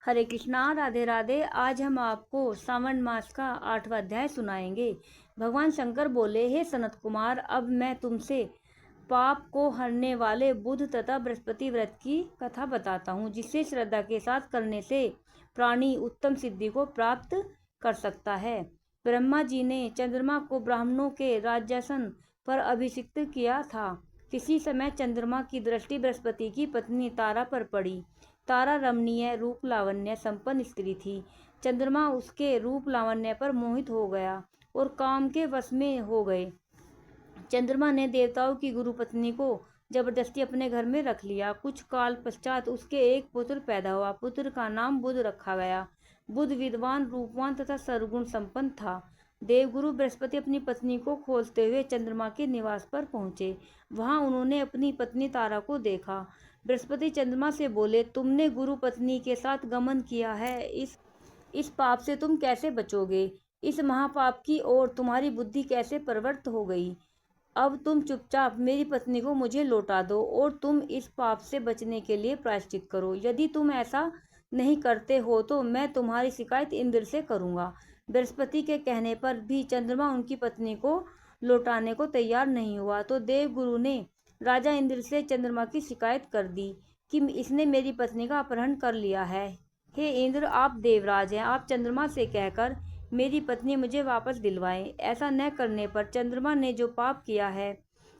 हरे कृष्णा, राधे राधे। आज हम आपको सावन मास का 8वां अध्याय सुनाएंगे। भगवान शंकर बोले, हे सनत कुमार, अब मैं तुमसे पाप को हरने वाले बुध तथा बृहस्पति व्रत की कथा बताता हूँ, जिसे श्रद्धा के साथ करने से प्राणी उत्तम सिद्धि को प्राप्त कर सकता है। ब्रह्मा जी ने चंद्रमा को ब्राह्मणों के राज्यासन पर अभिषिक्त किया था। किसी समय चंद्रमा की दृष्टि बृहस्पति की पत्नी तारा पर पड़ी। तारा रमणीय रूप लावण्य संपन्न स्त्री थी। चंद्रमा उसके रूप लावण्य पर मोहित हो गया और काम के वश में हो गए। चंद्रमा ने देवताओं की गुरु पत्नी को जबरदस्ती अपने घर में रख लिया। कुछ काल पश्चात उसके एक पुत्र पैदा हुआ। पुत्र का नाम बुध रखा गया। बुध विद्वान, रूपवान तथा सर्वगुण संपन्न था। देवगुरु बृहस्पति अपनी पत्नी को खोजते हुए चंद्रमा के निवास पर पहुंचे। वहां उन्होंने अपनी पत्नी तारा को देखा। बृहस्पति चंद्रमा से बोले, तुमने गुरु पत्नी के साथ गमन किया है, इस पाप से तुम कैसे बचोगे? इस महापाप की ओर तुम्हारी बुद्धि कैसे प्रवृत्त हो गई? अब तुम चुपचाप मेरी पत्नी को मुझे लौटा दो और तुम इस पाप से बचने के लिए प्रायश्चित करो। यदि तुम ऐसा नहीं करते हो तो मैं तुम्हारी शिकायत इंद्र से करूंगा। बृहस्पति के कहने पर भी चंद्रमा उनकी पत्नी को लौटाने को तैयार नहीं हुआ तो देवगुरु ने राजा इंद्र से चंद्रमा की शिकायत कर दी कि इसने मेरी पत्नी का अपहरण कर लिया है। हे इंद्र, आप देवराज हैं, आप चंद्रमा से कहकर मेरी पत्नी मुझे वापस दिलवाएं। ऐसा न करने पर चंद्रमा ने जो पाप किया है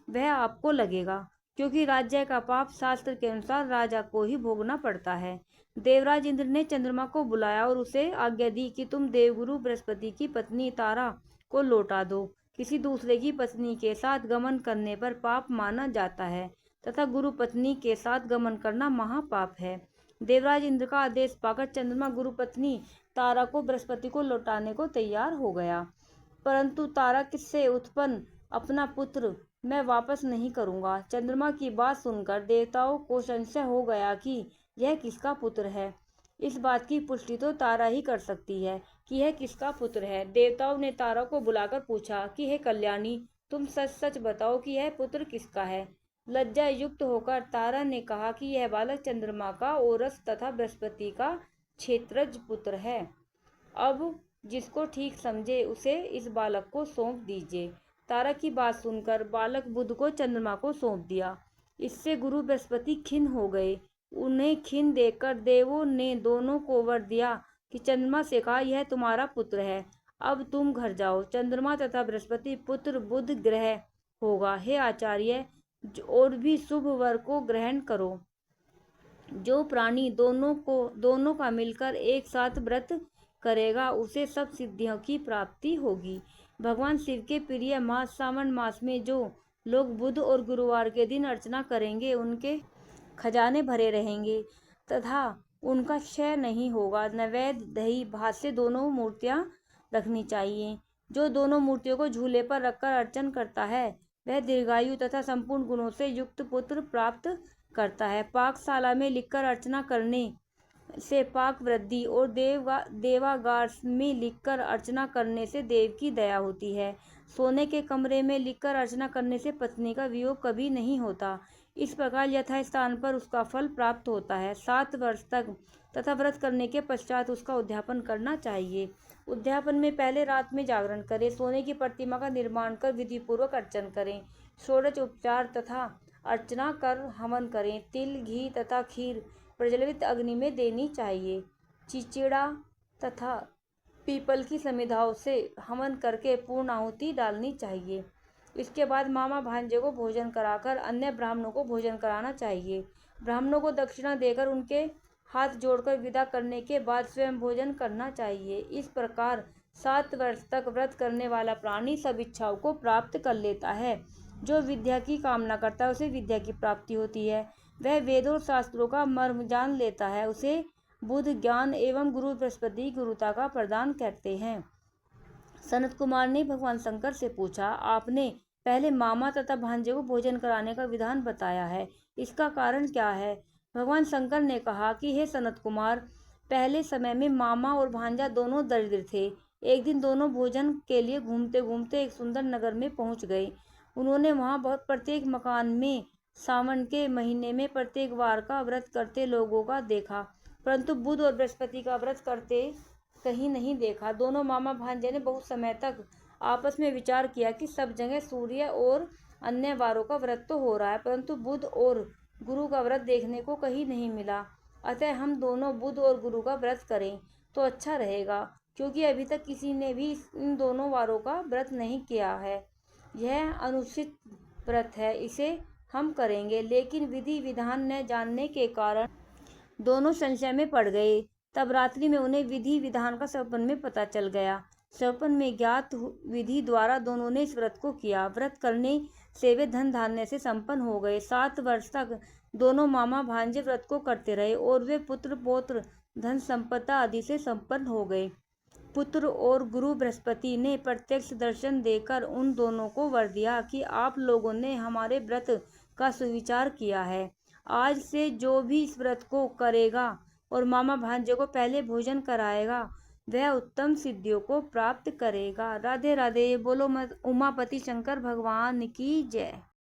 वह आपको लगेगा, क्योंकि राज्य का पाप शास्त्र के अनुसार राजा को ही भोगना पड़ता है। देवराज इंद्र ने चंद्रमा को बुलाया और उसे आज्ञा दी कि तुम देवगुरु बृहस्पति की पत्नी तारा को लौटा दो। किसी दूसरे की पत्नी के साथ गमन करने पर पाप माना जाता है तथा गुरु पत्नी के साथ गमन करना महापाप है। देवराज इंद्र का आदेश पाकर चंद्रमा गुरु पत्नी तारा को बृहस्पति को लौटाने को तैयार हो गया, परंतु तारा किससे उत्पन्न अपना पुत्र मैं वापस नहीं करूंगा। चंद्रमा की बात सुनकर देवताओं को संशय हो गया कि यह किसका पुत्र है। इस बात की पुष्टि तो तारा ही कर सकती है कि यह किसका पुत्र है। देवताओं ने तारा को बुलाकर पूछा कि हे कल्याणी, तुम सच सच बताओ कि यह पुत्र किसका है। लज्जा युक्त होकर तारा ने कहा कि यह बालक चंद्रमा का औरस तथा बृहस्पति का क्षेत्रज पुत्र है। अब जिसको ठीक समझे उसे इस बालक को सौंप दीजिए। तारा की बात सुनकर बालक बुध को चंद्रमा को सौंप दिया। इससे गुरु बृहस्पति खिन्न हो गए। उन्हें खिन्न देखकर देवों ने दोनों को वर दिया कि चंद्रमा से कहा, यह तुम्हारा पुत्र है, अब तुम घर जाओ। चंद्रमा तथा बृहस्पति पुत्र बुध ग्रह होगा। हे आचार्य, और भी शुभ वर को ग्रहण करो। जो प्राणी दोनों का मिलकर एक साथ व्रत करेगा उसे सब सिद्धियों की प्राप्ति होगी। भगवान शिव के प्रिय मास सावन मास में जो लोग बुध और गुरुवार के दिन अर्चना करेंगे उनके खजाने भरे रहेंगे तथा उनका क्षय नहीं होगा। नैवेद्य, दही, भात से दोनों मूर्तियां रखनी चाहिए। जो दोनों मूर्तियों को झूले पर रखकर अर्चन करता है वह दीर्घायु तथा संपूर्ण गुणों से युक्त पुत्र प्राप्त करता है। पाकशाला में लिखकर अर्चना करने से पाक वृद्धि और देवागार में लिखकर अर्चना करने से देव की दया होती है। सोने के कमरे में लिखकर अर्चना करने से पत्नी का वियोग कभी नहीं होता। इस प्रकार यथास्थान पर उसका फल प्राप्त होता है। 7 वर्ष तक तथा व्रत करने के पश्चात उसका उद्यापन करना चाहिए। उद्यापन में पहले रात में जागरण करें। सोने की प्रतिमा का निर्माण कर विधि पूर्वक अर्चन करें। षोडश उपचार तथा अर्चना कर हवन करें। तिल, घी तथा खीर प्रज्वलित अग्नि में देनी चाहिए। चिचिड़ा तथा पीपल की समिधाओं से हवन करके पूर्ण आहुति डालनी चाहिए। इसके बाद मामा भांजे को भोजन कराकर अन्य ब्राह्मणों को भोजन कराना चाहिए। ब्राह्मणों को दक्षिणा देकर उनके हाथ जोड़कर विदा करने के बाद स्वयं भोजन करना चाहिए। इस प्रकार 7 वर्ष तक व्रत करने वाला प्राणी सब इच्छाओं को प्राप्त कर लेता है। जो विद्या की कामना करता है उसे विद्या की प्राप्ति होती है। वह वेदों और शास्त्रों का मर्म जान लेता है। उसे बुध ज्ञान एवं गुरु बृहस्पति गुरुता का प्रदान करते हैं। सनत कुमार ने भगवान शंकर से पूछा, आपने पहले मामा तथा भांजे को भोजन कराने का विधान बताया है, इसका कारण क्या है? भगवान शंकर ने कहा कि हे सनत कुमार, पहले समय में मामा और भांजा दोनों दरिद्र थे। एक दिन दोनों भोजन के लिए घूमते घूमते एक सुंदर नगर में पहुंच गए। उन्होंने वहां बहुत प्रत्येक मकान में सावन के महीने में प्रत्येक वार का व्रत करते लोगों का देखा। परंतु बुध और बृहस्पति का व्रत करते कहीं नहीं देखा। दोनों मामा भांजे ने बहुत समय तक आपस में विचार किया कि सब जगह सूर्य और अन्य वारों का व्रत तो हो रहा है, परंतु बुध और गुरु का व्रत देखने को कहीं नहीं मिला। अतः हम दोनों बुध और गुरु का व्रत करें तो अच्छा रहेगा, क्योंकि अभी तक किसी ने भी इन दोनों वारों का व्रत नहीं किया है। यह अनुचित व्रत है, इसे हम करेंगे। लेकिन विधि विधान न जानने के कारण दोनों संशय में पड़ गए। तब रात्रि में उन्हें विधि विधान का स्वप्न में पता चल गया। स्वप्न में ज्ञात विधि द्वारा दोनों ने इस व्रत को किया। व्रत करने से वे धन धान्य से संपन्न हो गए। 7 वर्ष तक दोनों मामा भांजे व्रत को करते रहे और वे पुत्र पौत्र धन संपदा आदि से संपन्न हो गए। पुत्र और गुरु बृहस्पति ने प्रत्यक्ष दर्शन देकर उन दोनों को वर दिया कि आप लोगों ने हमारे व्रत का सुविचार किया है। आज से जो भी इस व्रत को करेगा और मामा भांजे को पहले भोजन कराएगा, वह उत्तम सिद्धियों को प्राप्त करेगा। राधे राधे। बोलो उमापति शंकर भगवान की जय।